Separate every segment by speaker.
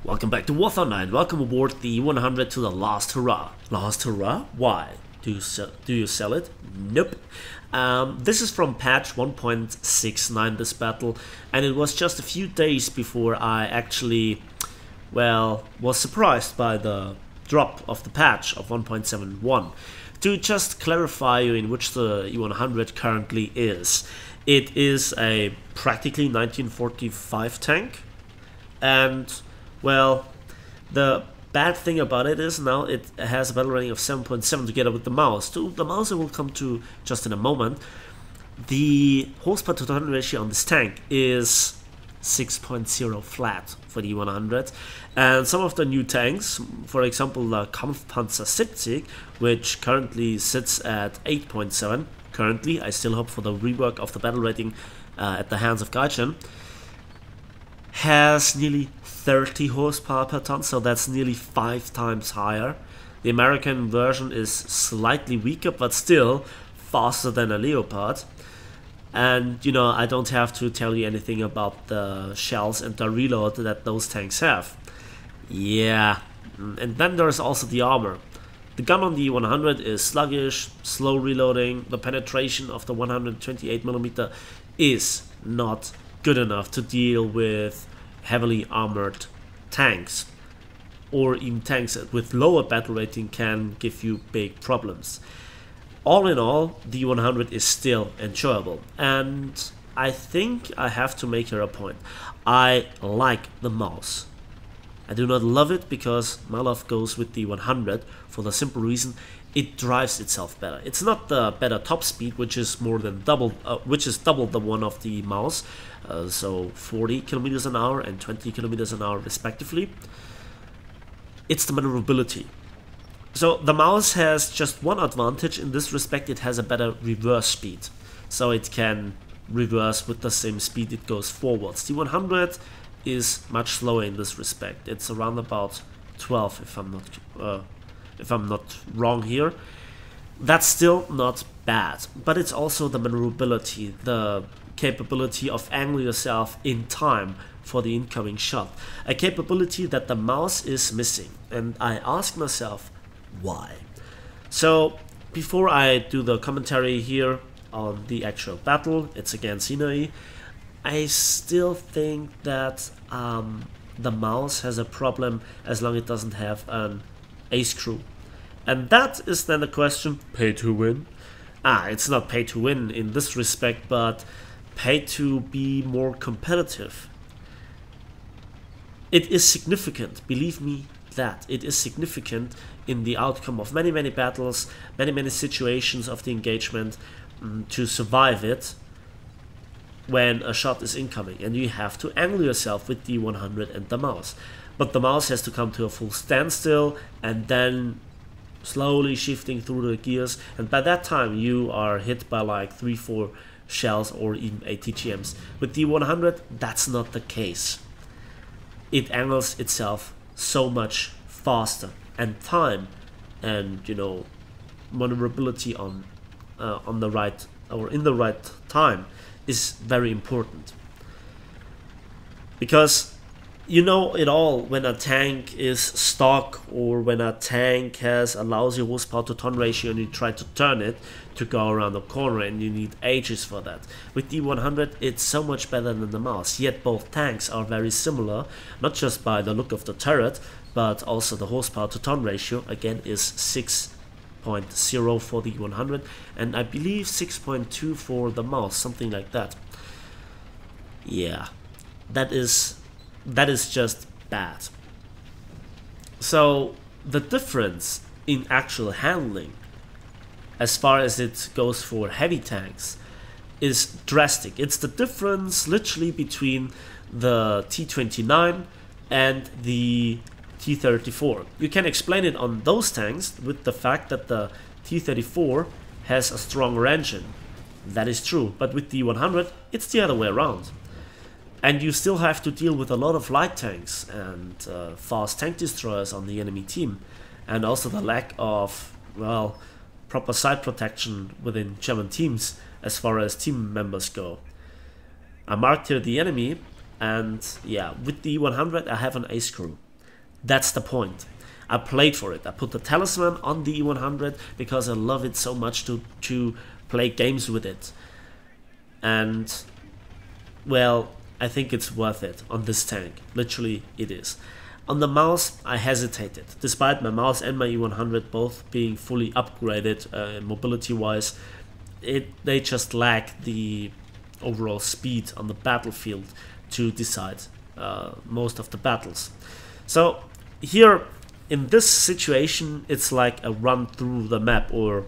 Speaker 1: Welcome back to War Thunder and welcome aboard the E-100 to the last hurrah. Last hurrah? Why? Do you sell it? Nope. This is from patch 1.69, this battle, and it was just a few days before I actually, well, was surprised by the drop of the patch of 1.71. To just clarify you in which the E-100 currently is. It is a practically 1945 tank, and well, the bad thing about it is now it has a battle rating of 7.7 together with the mouse. To the mouse I will come to just in a moment. The horsepower to ton ratio on this tank is 6.0 flat for the E-100, and some of the new tanks, for example the Kampfpanzer 70, which currently sits at 8.7 currently, I still hope for the rework of the battle rating at the hands of Gaijin, has nearly 30 horsepower per ton, so that's nearly 5 times higher. The American version is slightly weaker, but still faster than a Leopard. And you know, I don't have to tell you anything about the shells and the reload that those tanks have. Yeah, and then there's also the armor. The gun on the E-100 is sluggish, slow reloading. The penetration of the 128mm is not good enough to deal with heavily armored tanks, or even tanks with lower battle rating can give you big problems. All in all, the E-100 is still enjoyable, and I think I have to make here a point. I like the mouse. I do not love it because my love goes with the E-100 for the simple reason it drives itself better. It's not the better top speed, which is more than double, double the one of the mouse, so 40 kilometers an hour and 20 kilometers an hour respectively. It's the maneuverability. So the mouse has just one advantage in this respect: it has a better reverse speed, so it can reverse with the same speed it goes forwards. The 100 is much slower in this respect. It's around about 12 if I'm not wrong here. That's still not bad, but it's also the maneuverability, the capability of angling yourself in time for the incoming shot, a capability that the mouse is missing, and I ask myself why. So before I do the commentary here on the actual battle, it's against scenery, I still think that the mouse has a problem as long as it doesn't have an ace crew. And that is then the question: pay to win? It's not pay to win in this respect, but pay to be more competitive. It is significant, believe me that. It is significant in the outcome of many battles, many situations of the engagement, to survive it when a shot is incoming, and you have to angle yourself with the 100 and the mouse. But the mouse has to come to a full standstill and then slowly shifting through the gears, and by that time you are hit by like 3-4 shells or even ATGMs. With the 100 that's not the case. It angles itself so much faster, and time and, you know, maneuverability on the right, or in the right time, is very important, because you know it all when a tank is stock, or when a tank has a lousy horsepower to ton ratio and you try to turn it to go around the corner, and you need ages for that. With the 100 it's so much better than the mouse, yet both tanks are very similar, not just by the look of the turret, but also the horsepower to ton ratio again is 6.0 for the 100, and I believe 6.2 for the mouse, something like that. Yeah, that is just bad. So the difference in actual handling, as far as it goes for heavy tanks, is drastic. It's the difference literally between the T-29 and the T-34. You can explain it on those tanks with the fact that the T-34 has a stronger engine. That is true, but with the 100 it's the other way around. And you still have to deal with a lot of light tanks and fast tank destroyers on the enemy team, and also the lack of, well, proper side protection within German teams as far as team members go. I marked here the enemy, and yeah, with the E-100 I have an ace crew. That's the point. I played for it. I put the talisman on the E-100 because I love it so much to play games with it. And, well, I think it's worth it on this tank. Literally, it is. On the mouse, I hesitated. Despite my mouse and my E-100 both being fully upgraded mobility-wise, they just lack the overall speed on the battlefield to decide most of the battles. So here, in this situation, it's like a run through the map or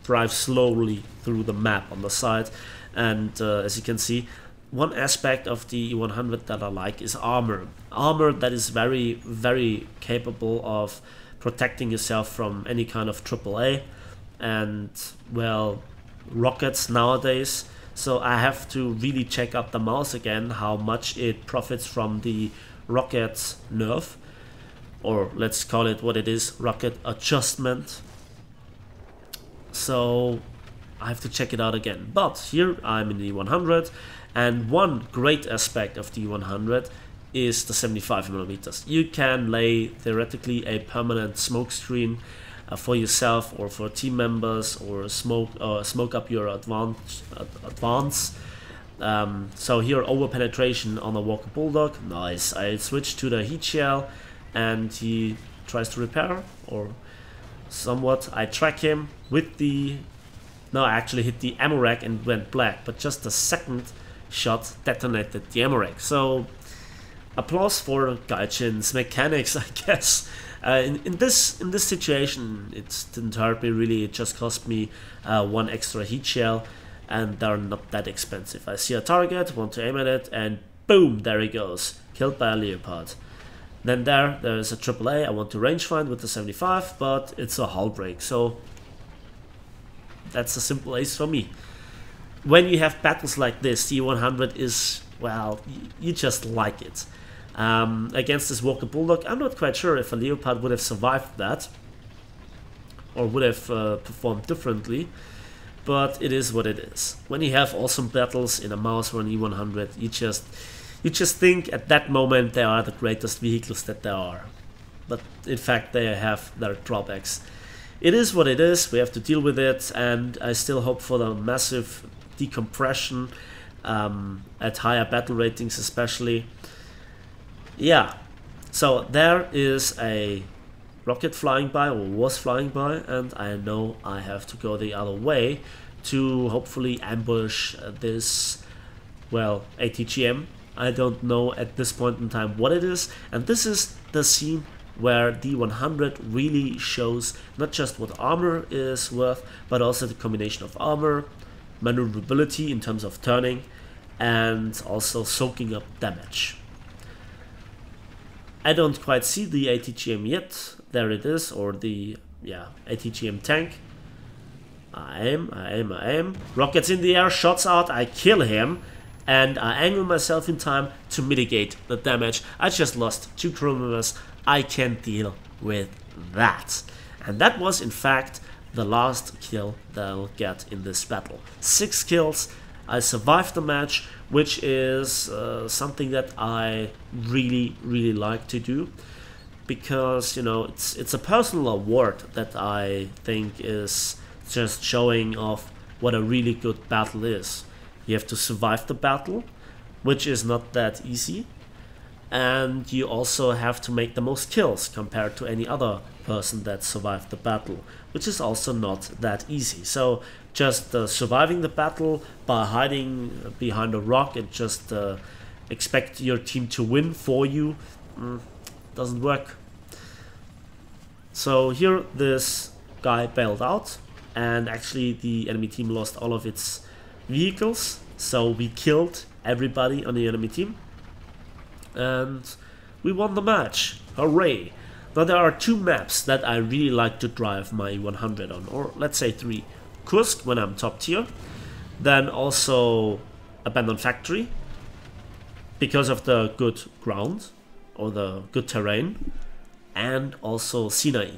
Speaker 1: drive slowly through the map on the side. And as you can see, one aspect of the E-100 that I like is armor. Armor that is very, very capable of protecting yourself from any kind of AAA and, well, rockets nowadays. So I have to really check out the mouse again, how much it profits from the rocket nerf, or let's call it what it is, rocket adjustment. So I have to check it out again. But here I'm in the E-100, and one great aspect of the E-100 is the 75mm. You can lay theoretically a permanent smoke screen for yourself or for team members, or smoke up your advance. So here, over penetration on a Walker Bulldog, nice. I switched to the heat shell and he tries to repair, or somewhat. I track him with the... No, I actually hit the ammo rack and went black, but just the second shot detonated the ammo rack. So applause for Gaijin's mechanics, I guess. In this situation, it didn't hurt me really. It just cost me one extra heat shell, and they're not that expensive. I see a target, want to aim at it, and boom, there he goes, killed by a Leopard. Then there's a AAA. I want to rangefind with the 75, but it's a hull break, so that's a simple ace for me. When you have battles like this, the E-100 is, well, you just like it. Against this Walker Bulldog, I'm not quite sure if a Leopard would have survived that, or would have performed differently, but it is what it is. When you have awesome battles in a mouse or an E-100, you just think at that moment they are the greatest vehicles that there are. But in fact, they have their drawbacks. It is what it is, we have to deal with it, and I still hope for the massive decompression at higher battle ratings especially. Yeah, so there is a rocket flying by, or was flying by, and I know I have to go the other way to hopefully ambush this, well, ATGM. I don't know at this point in time what it is, and this is the scene where the 100 really shows not just what armor is worth, but also the combination of armor, maneuverability in terms of turning, and also soaking up damage. I don't quite see the ATGM yet. There it is, or the, yeah, ATGM tank. I aim. Rockets in the air, shots out, I kill him, and I angle myself in time to mitigate the damage. I just lost 2 crew members. I can deal with that. And that was, in fact, the last kill that I'll get in this battle. 6 kills. I survived the match, which is something that I really like to do, because, you know, it's a personal award that I think is just showing off what a really good battle is. You have to survive the battle, which is not that easy, and you also have to make the most kills compared to any other person that survived the battle, which is also not that easy. So just surviving the battle by hiding behind a rock and just expect your team to win for you doesn't work. So here this guy bailed out, and actually the enemy team lost all of its vehicles, so we killed everybody on the enemy team and we won the match. Hooray! Now there are 2 maps that I really like to drive my E-100 on, or let's say 3. Kursk when I'm top tier, then also Abandoned Factory because of the good ground or the good terrain, and also Sinai.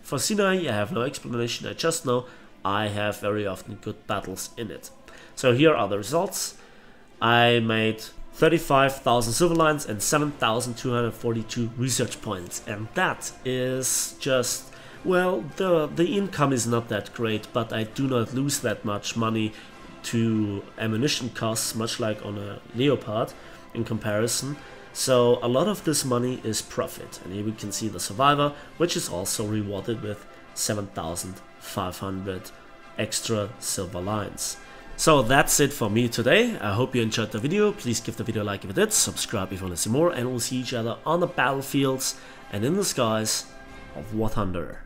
Speaker 1: For Sinai I have no explanation, I just know I have very often good battles in it. So here are the results. I made 35,000 silver lines and 7,242 research points. And that is just, well, the income is not that great, but I do not lose that much money to ammunition costs, much like on a Leopard in comparison. So a lot of this money is profit. And here we can see the Survivor, which is also rewarded with 7,500 extra silver lines. So that's it for me today. I hope you enjoyed the video. Please give the video a like if you did, subscribe if you want to see more, and we'll see each other on the battlefields and in the skies of War Thunder.